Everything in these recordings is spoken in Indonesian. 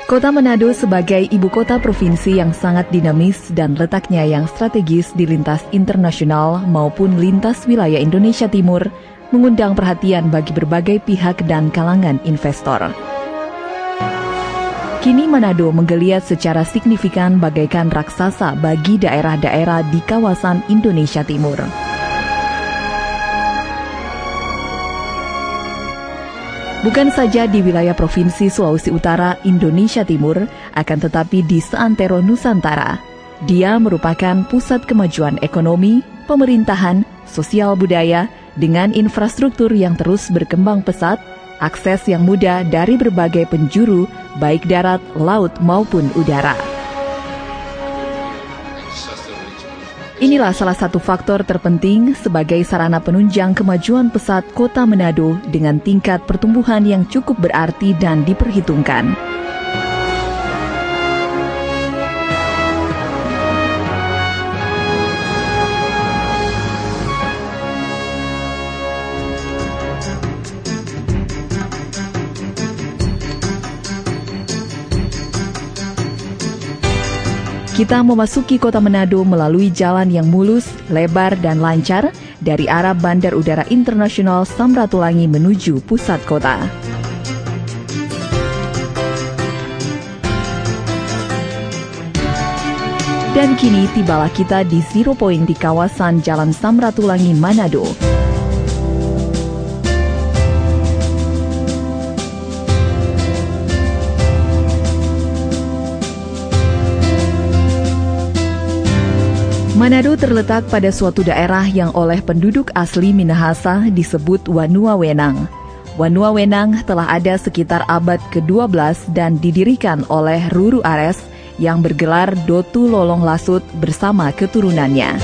Kota Manado sebagai ibu kota provinsi yang sangat dinamis dan letaknya yang strategis di lintas internasional maupun lintas wilayah Indonesia Timur mengundang perhatian bagi berbagai pihak dan kalangan investor. Kini Manado menggeliat secara signifikan bagaikan raksasa bagi daerah-daerah di kawasan Indonesia Timur. Bukan saja di wilayah Provinsi Sulawesi Utara, Indonesia Timur, akan tetapi di seantero Nusantara. Dia merupakan pusat kemajuan ekonomi, pemerintahan, sosial budaya, dengan infrastruktur yang terus berkembang pesat, akses yang mudah dari berbagai penjuru, baik darat, laut maupun udara. Inilah salah satu faktor terpenting sebagai sarana penunjang kemajuan pesat Kota Manado dengan tingkat pertumbuhan yang cukup berarti dan diperhitungkan. Kita memasuki Kota Manado melalui jalan yang mulus, lebar, dan lancar dari arah Bandar Udara Internasional Samratulangi menuju pusat kota. Dan kini tibalah kita di Zero Point di kawasan Jalan Samratulangi, Manado. Manado terletak pada suatu daerah yang oleh penduduk asli Minahasa disebut Wanua Wenang. Wanua Wenang telah ada sekitar abad ke-12 dan didirikan oleh Ruru Ares yang bergelar Dotu Lolong Lasut bersama keturunannya.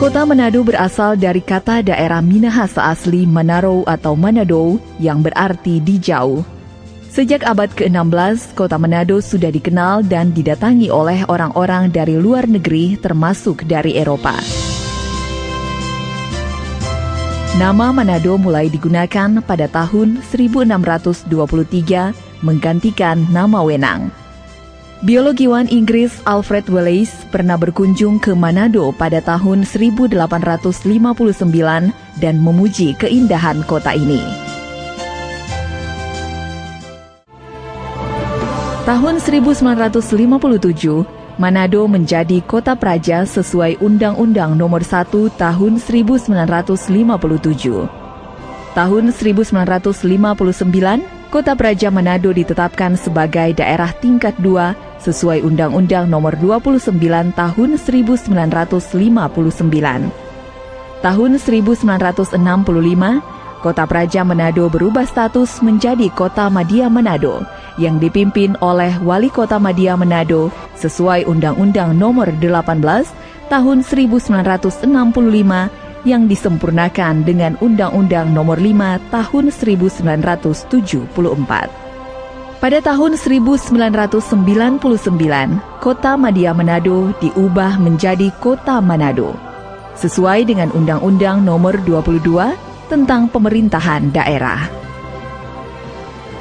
Kota Manado berasal dari kata daerah Minahasa asli Manaro atau Manado yang berarti di jauh. Sejak abad ke-16, Kota Manado sudah dikenal dan didatangi oleh orang-orang dari luar negeri termasuk dari Eropa. Nama Manado mulai digunakan pada tahun 1623 menggantikan nama Wenang. Biologiwan Inggris Alfred Wallace pernah berkunjung ke Manado pada tahun 1859 dan memuji keindahan kota ini. Tahun 1957, Manado menjadi kota praja sesuai Undang-Undang Nomor 1 Tahun 1957. Tahun 1959, Kota Praja Manado ditetapkan sebagai daerah tingkat 2 sesuai Undang-Undang Nomor 29 Tahun 1959. Tahun 1965, Kota Praja Manado berubah status menjadi Kota Madya Manado yang dipimpin oleh Wali Kota Madya Manado sesuai Undang-Undang Nomor 18 Tahun 1965 yang disempurnakan dengan Undang-Undang Nomor 5 Tahun 1974. Pada tahun 1999, Kota Madya Manado diubah menjadi Kota Manado sesuai dengan Undang-Undang Nomor 22 tentang Pemerintahan Daerah.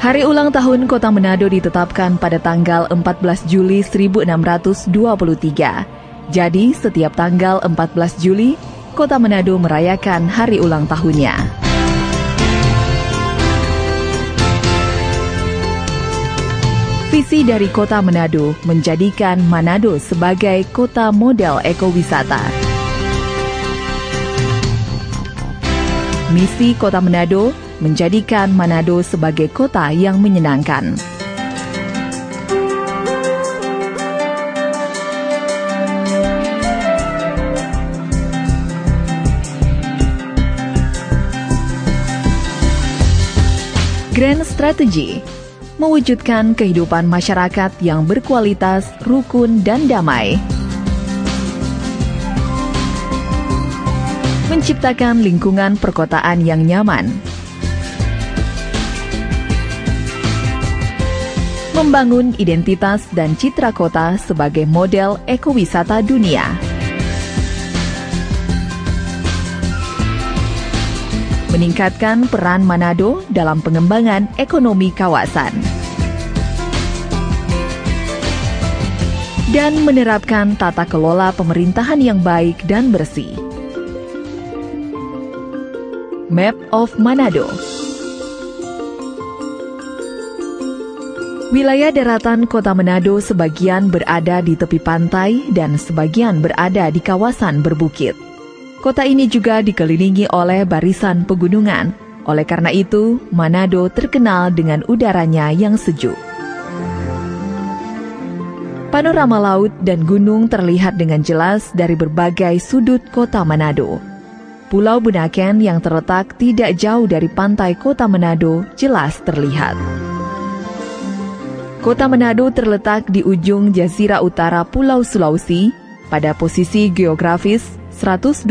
Hari ulang tahun Kota Manado ditetapkan pada tanggal 14 Juli 1623. Jadi, setiap tanggal 14 Juli, Kota Manado merayakan hari ulang tahunnya. Visi dari Kota Manado menjadikan Manado sebagai kota model ekowisata. Misi Kota Manado menjadikan Manado sebagai kota yang menyenangkan. Grand Strategy mewujudkan kehidupan masyarakat yang berkualitas, rukun, dan damai. Menciptakan lingkungan perkotaan yang nyaman. Membangun identitas dan citra kota sebagai model ekowisata dunia. meningkatkan peran Manado dalam pengembangan ekonomi kawasan, dan menerapkan tata kelola pemerintahan yang baik dan bersih. Map of Manado. Wilayah daratan Kota Manado sebagian berada di tepi pantai dan sebagian berada di kawasan berbukit. Kota ini juga dikelilingi oleh barisan pegunungan. Oleh karena itu, Manado terkenal dengan udaranya yang sejuk. Panorama laut dan gunung terlihat dengan jelas dari berbagai sudut Kota Manado. Pulau Bunaken yang terletak tidak jauh dari pantai Kota Manado jelas terlihat. Kota Manado terletak di ujung jazirah utara Pulau Sulawesi pada posisi geografis 124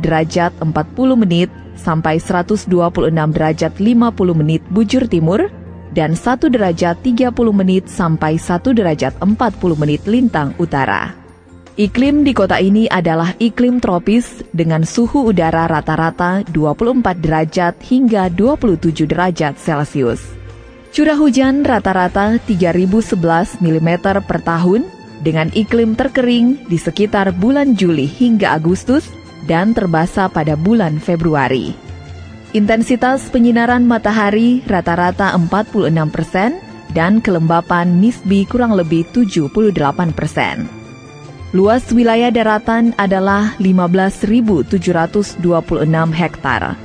derajat 40 menit sampai 126 derajat 50 menit bujur timur dan 1 derajat 30 menit sampai 1 derajat 40 menit lintang utara. Iklim di kota ini adalah iklim tropis dengan suhu udara rata-rata 24 derajat hingga 27 derajat Celcius. Curah hujan rata-rata 3.011 mm per tahun dengan iklim terkering di sekitar bulan Juli hingga Agustus dan terbasah pada bulan Februari. Intensitas penyinaran matahari rata-rata 46% dan kelembapan nisbi kurang lebih 78%. Luas wilayah daratan adalah 15.726 hektar.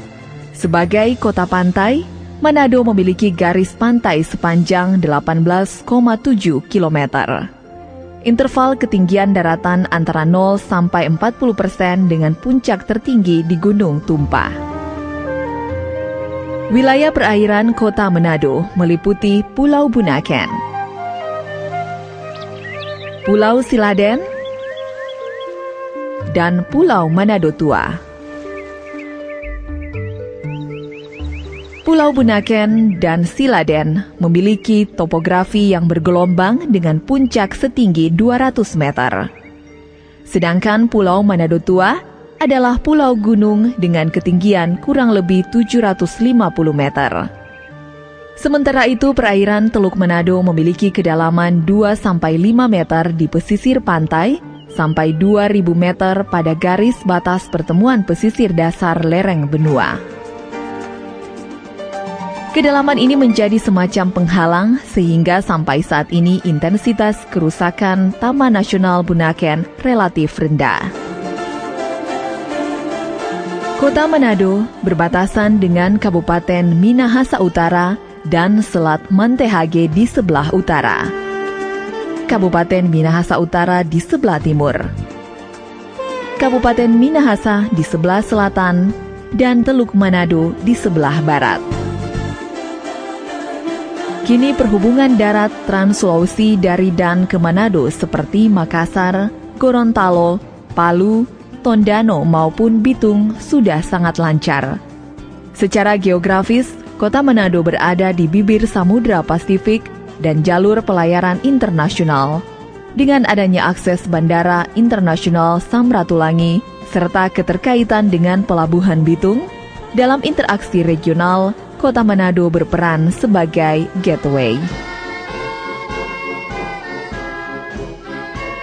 Sebagai kota pantai, Manado memiliki garis pantai sepanjang 18,7 km. Interval ketinggian daratan antara 0 sampai 40% dengan puncak tertinggi di Gunung Tumpah. Wilayah perairan Kota Manado meliputi Pulau Bunaken, Pulau Siladen, dan Pulau Manado Tua. Pulau Bunaken dan Siladen memiliki topografi yang bergelombang dengan puncak setinggi 200 meter. Sedangkan Pulau Manado Tua adalah pulau gunung dengan ketinggian kurang lebih 750 meter. Sementara itu, perairan Teluk Manado memiliki kedalaman 2-5 meter di pesisir pantai sampai 2.000 meter pada garis batas pertemuan pesisir dasar lereng benua. Kedalaman ini menjadi semacam penghalang sehingga sampai saat ini intensitas kerusakan Taman Nasional Bunaken relatif rendah. Kota Manado berbatasan dengan Kabupaten Minahasa Utara dan Selat Mantehage di sebelah utara. Kabupaten Minahasa Utara di sebelah timur, Kabupaten Minahasa di sebelah selatan, dan Teluk Manado di sebelah barat. Kini perhubungan darat Trans-Sulawesi dari dan ke Manado seperti Makassar, Gorontalo, Palu, Tondano maupun Bitung sudah sangat lancar. Secara geografis, Kota Manado berada di bibir Samudra Pasifik dan jalur pelayaran internasional. Dengan adanya akses Bandara Internasional Samratulangi serta keterkaitan dengan Pelabuhan Bitung, dalam interaksi regional, Kota Manado berperan sebagai gateway.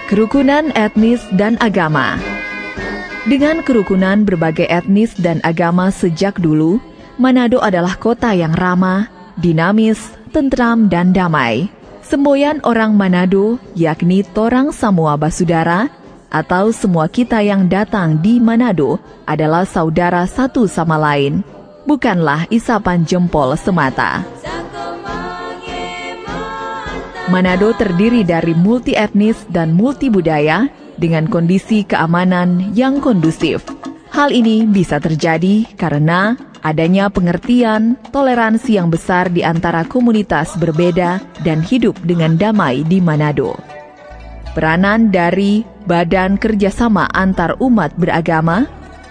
Kerukunan etnis dan agama. Dengan kerukunan berbagai etnis dan agama sejak dulu, Manado adalah kota yang ramah, dinamis, tentram, dan damai. Semboyan orang Manado, yakni Torang Samua Basudara, atau semua kita yang datang di Manado adalah saudara satu sama lain, bukanlah isapan jempol semata. Manado terdiri dari multi etnis dan multi budaya dengan kondisi keamanan yang kondusif. Hal ini bisa terjadi karena adanya pengertian, toleransi yang besar di antara komunitas berbeda dan hidup dengan damai di Manado. Peranan dari Badan Kerjasama Antar Umat Beragama,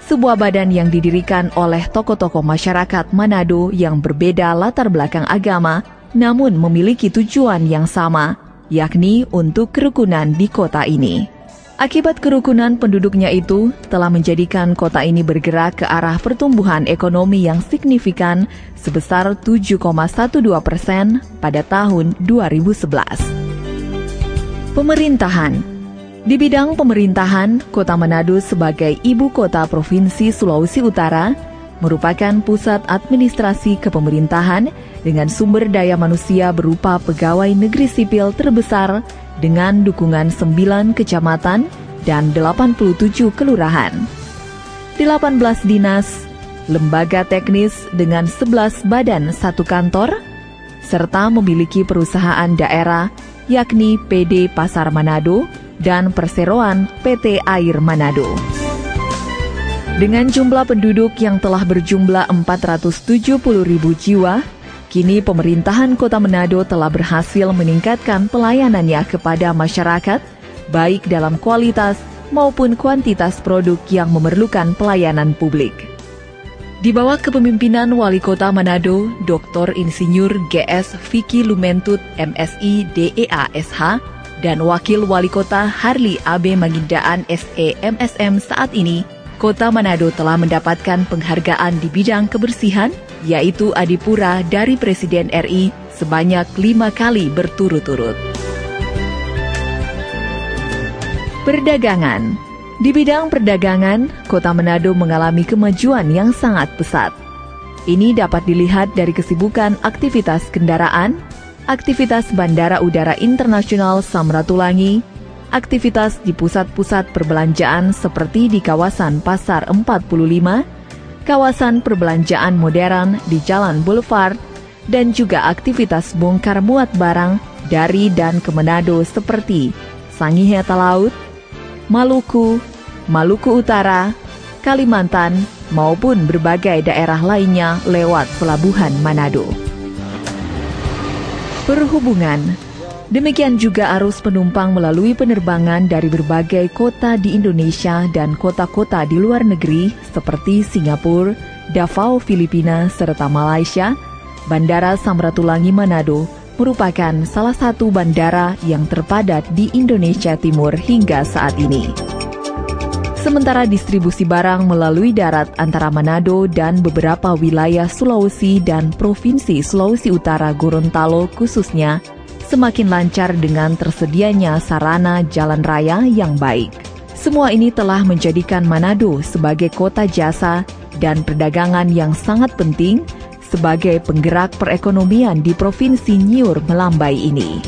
sebuah badan yang didirikan oleh tokoh-tokoh masyarakat Manado yang berbeda latar belakang agama, namun memiliki tujuan yang sama, yakni untuk kerukunan di kota ini. Akibat kerukunan penduduknya itu telah menjadikan kota ini bergerak ke arah pertumbuhan ekonomi yang signifikan sebesar 7,12% pada tahun 2011. Pemerintahan. Di bidang pemerintahan, Kota Manado sebagai ibu kota Provinsi Sulawesi Utara merupakan pusat administrasi kepemerintahan dengan sumber daya manusia berupa pegawai negeri sipil terbesar dengan dukungan 9 kecamatan dan 87 kelurahan. 18 dinas, lembaga teknis dengan 11 badan satu kantor, serta memiliki perusahaan daerah yakni PD Pasar Manado dan perseroan PT Air Manado. Dengan jumlah penduduk yang telah berjumlah 470.000 jiwa, kini pemerintahan Kota Manado telah berhasil meningkatkan pelayanannya kepada masyarakat, baik dalam kualitas maupun kuantitas produk yang memerlukan pelayanan publik. Di bawah kepemimpinan Wali Kota Manado, Dr. Insinyur GS Vicky Lumentut MSI DEA SH, dan Wakil Wali Kota Harli AB Magindaan SE MSM saat ini, Kota Manado telah mendapatkan penghargaan di bidang kebersihan, yaitu Adipura dari Presiden RI sebanyak 5 kali berturut-turut. Perdagangan. Di bidang perdagangan, Kota Manado mengalami kemajuan yang sangat pesat. Ini dapat dilihat dari kesibukan aktivitas kendaraan, aktivitas Bandara Udara Internasional Samratulangi, aktivitas di pusat-pusat perbelanjaan seperti di kawasan Pasar 45, kawasan perbelanjaan modern di Jalan Boulevard, dan juga aktivitas bongkar muat barang dari dan ke Manado seperti Sangihe Talaut, Maluku, Maluku Utara, Kalimantan, maupun berbagai daerah lainnya lewat Pelabuhan Manado. Perhubungan. Demikian juga arus penumpang melalui penerbangan dari berbagai kota di Indonesia dan kota-kota di luar negeri seperti Singapura, Davao Filipina, serta Malaysia. Bandara Samratulangi Manado merupakan salah satu bandara yang terpadat di Indonesia Timur hingga saat ini. Sementara distribusi barang melalui darat antara Manado dan beberapa wilayah Sulawesi dan Provinsi Sulawesi Utara Gorontalo khususnya semakin lancar dengan tersedianya sarana jalan raya yang baik. Semua ini telah menjadikan Manado sebagai kota jasa dan perdagangan yang sangat penting sebagai penggerak perekonomian di Provinsi Nyiur Melambai ini.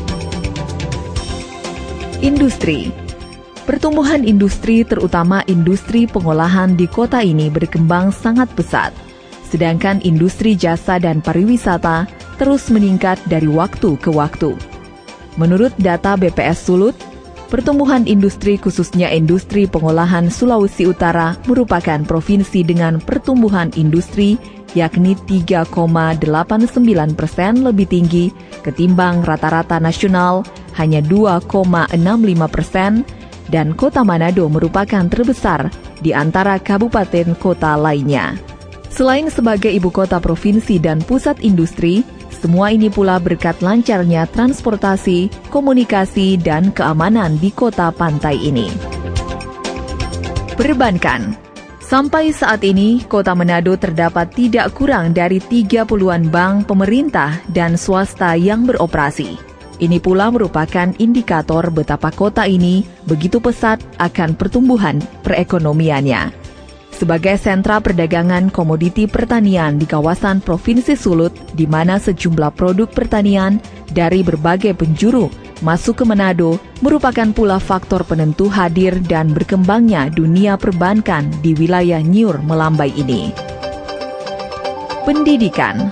Industri. Pertumbuhan industri terutama industri pengolahan di kota ini berkembang sangat pesat, sedangkan industri jasa dan pariwisata terus meningkat dari waktu ke waktu. Menurut data BPS Sulut, pertumbuhan industri khususnya industri pengolahan Sulawesi Utara merupakan provinsi dengan pertumbuhan industri yakni 3,89% lebih tinggi ketimbang rata-rata nasional hanya 2,65%, dan Kota Manado merupakan terbesar di antara kabupaten kota lainnya. Selain sebagai ibu kota provinsi dan pusat industri, semua ini pula berkat lancarnya transportasi, komunikasi, dan keamanan di kota pantai ini. Perbankan. Sampai saat ini, Kota Manado terdapat tidak kurang dari 30-an bank pemerintah dan swasta yang beroperasi. Ini pula merupakan indikator betapa kota ini begitu pesat akan pertumbuhan perekonomiannya. Sebagai sentra perdagangan komoditi pertanian di kawasan Provinsi Sulut, di mana sejumlah produk pertanian dari berbagai penjuru masuk ke Manado, merupakan pula faktor penentu hadir dan berkembangnya dunia perbankan di wilayah Nyiur Melambai ini. Pendidikan.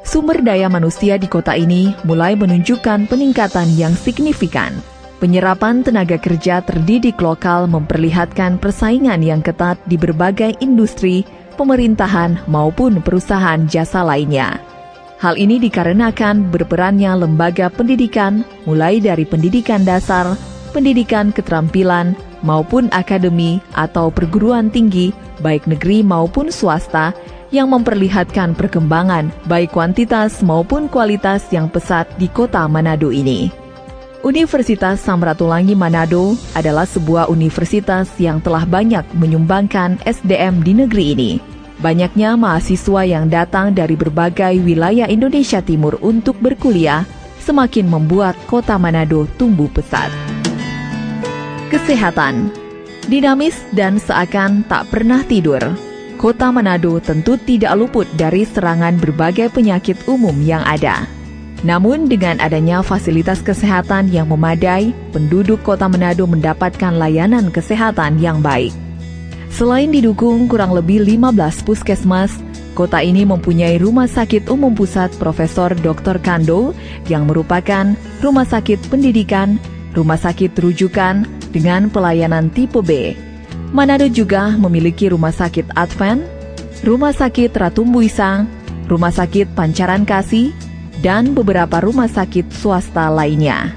Sumber daya manusia di kota ini mulai menunjukkan peningkatan yang signifikan. Penyerapan tenaga kerja terdidik lokal memperlihatkan persaingan yang ketat di berbagai industri, pemerintahan maupun perusahaan jasa lainnya. Hal ini dikarenakan berperannya lembaga pendidikan mulai dari pendidikan dasar, pendidikan keterampilan, maupun akademi atau perguruan tinggi baik negeri maupun swasta yang memperlihatkan perkembangan baik kuantitas maupun kualitas yang pesat di kota Manado ini. Universitas Samratulangi Manado adalah sebuah universitas yang telah banyak menyumbangkan SDM di negeri ini. Banyaknya mahasiswa yang datang dari berbagai wilayah Indonesia Timur untuk berkuliah semakin membuat kota Manado tumbuh pesat. Kesehatan. Dinamis dan seakan tak pernah tidur, kota Manado tentu tidak luput dari serangan berbagai penyakit umum yang ada. Namun dengan adanya fasilitas kesehatan yang memadai, penduduk kota Manado mendapatkan layanan kesehatan yang baik. Selain didukung kurang lebih 15 puskesmas, kota ini mempunyai Rumah Sakit Umum Pusat Profesor Dr. Kando yang merupakan rumah sakit pendidikan, rumah sakit rujukan dengan pelayanan tipe B. Manado juga memiliki Rumah Sakit Advent, Rumah Sakit Ratu Mbuisang, Rumah Sakit Pancaran Kasih, dan beberapa rumah sakit swasta lainnya.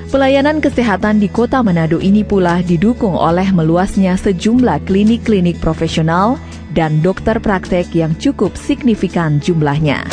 Pelayanan kesehatan di kota Manado ini pula didukung oleh meluasnya sejumlah klinik-klinik profesional dan dokter praktek yang cukup signifikan jumlahnya.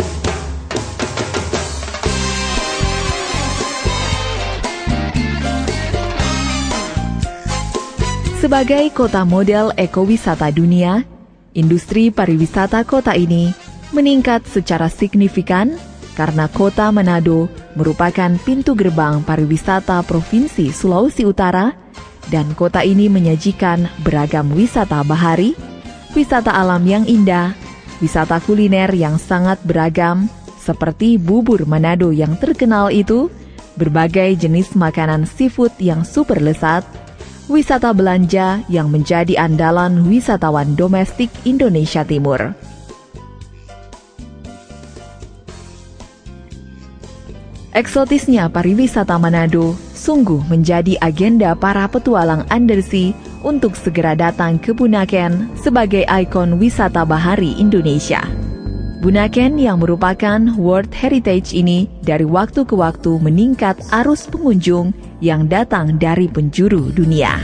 Sebagai kota model ekowisata dunia, industri pariwisata kota ini meningkat secara signifikan karena kota Manado merupakan pintu gerbang pariwisata Provinsi Sulawesi Utara dan kota ini menyajikan beragam wisata bahari, wisata alam yang indah, wisata kuliner yang sangat beragam seperti bubur Manado yang terkenal itu, berbagai jenis makanan seafood yang super lezat, wisata belanja yang menjadi andalan wisatawan domestik Indonesia Timur. Eksotisnya pariwisata Manado sungguh menjadi agenda para petualang undersea untuk segera datang ke Bunaken sebagai ikon wisata bahari Indonesia. Bunaken yang merupakan World Heritage ini dari waktu ke waktu meningkat arus pengunjung yang datang dari penjuru dunia.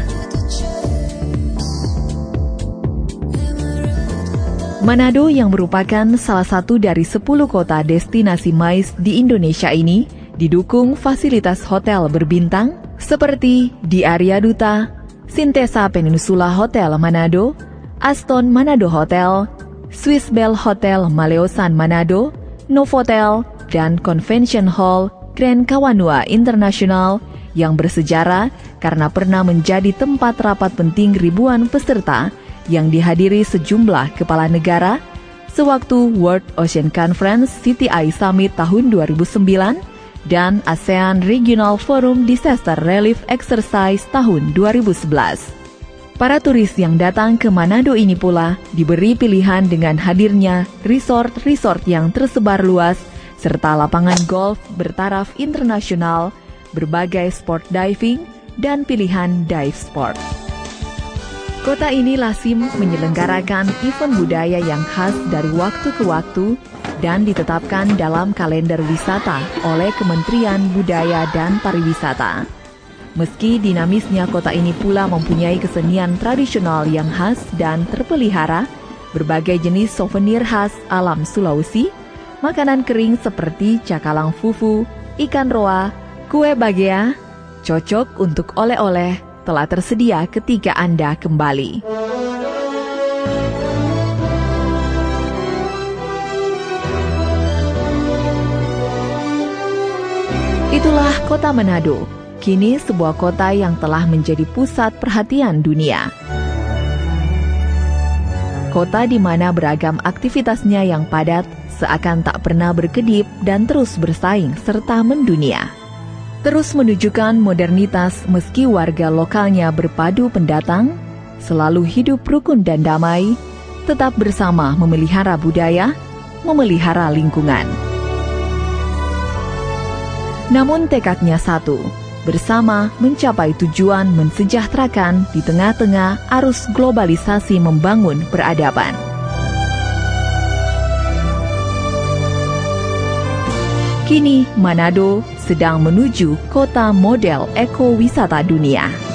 Manado yang merupakan salah satu dari 10 kota destinasi MICE di Indonesia ini didukung fasilitas hotel berbintang seperti di Area Duta, Sintesa Peninsula Hotel Manado, Aston Manado Hotel, Swiss Bell Hotel Maleosan Manado, Novotel, dan Convention Hall Grand Kawanua International yang bersejarah karena pernah menjadi tempat rapat penting ribuan peserta yang dihadiri sejumlah kepala negara sewaktu World Ocean Conference CTI Summit tahun 2009 dan ASEAN Regional Forum Disaster Relief Exercise tahun 2011. Para turis yang datang ke Manado ini pula diberi pilihan dengan hadirnya resort-resort yang tersebar luas serta lapangan golf bertaraf internasional, berbagai sport diving, dan pilihan dive sport. Kota ini lazim menyelenggarakan event budaya yang khas dari waktu ke waktu dan ditetapkan dalam kalender wisata oleh Kementerian Budaya dan Pariwisata. Meski dinamisnya kota ini pula mempunyai kesenian tradisional yang khas dan terpelihara, berbagai jenis souvenir khas alam Sulawesi, makanan kering seperti cakalang fufu, ikan roa, kue bagea, cocok untuk oleh-oleh telah tersedia ketika Anda kembali. Itulah kota Manado, kini sebuah kota yang telah menjadi pusat perhatian dunia. Kota di mana beragam aktivitasnya yang padat seakan tak pernah berkedip dan terus bersaing serta mendunia. Terus menunjukkan modernitas meski warga lokalnya berpadu pendatang, selalu hidup rukun dan damai, tetap bersama memelihara budaya, memelihara lingkungan. Namun tekadnya satu, bersama mencapai tujuan mensejahterakan di tengah-tengah arus globalisasi membangun peradaban. Kini Manado sedang menuju kota model ekowisata dunia.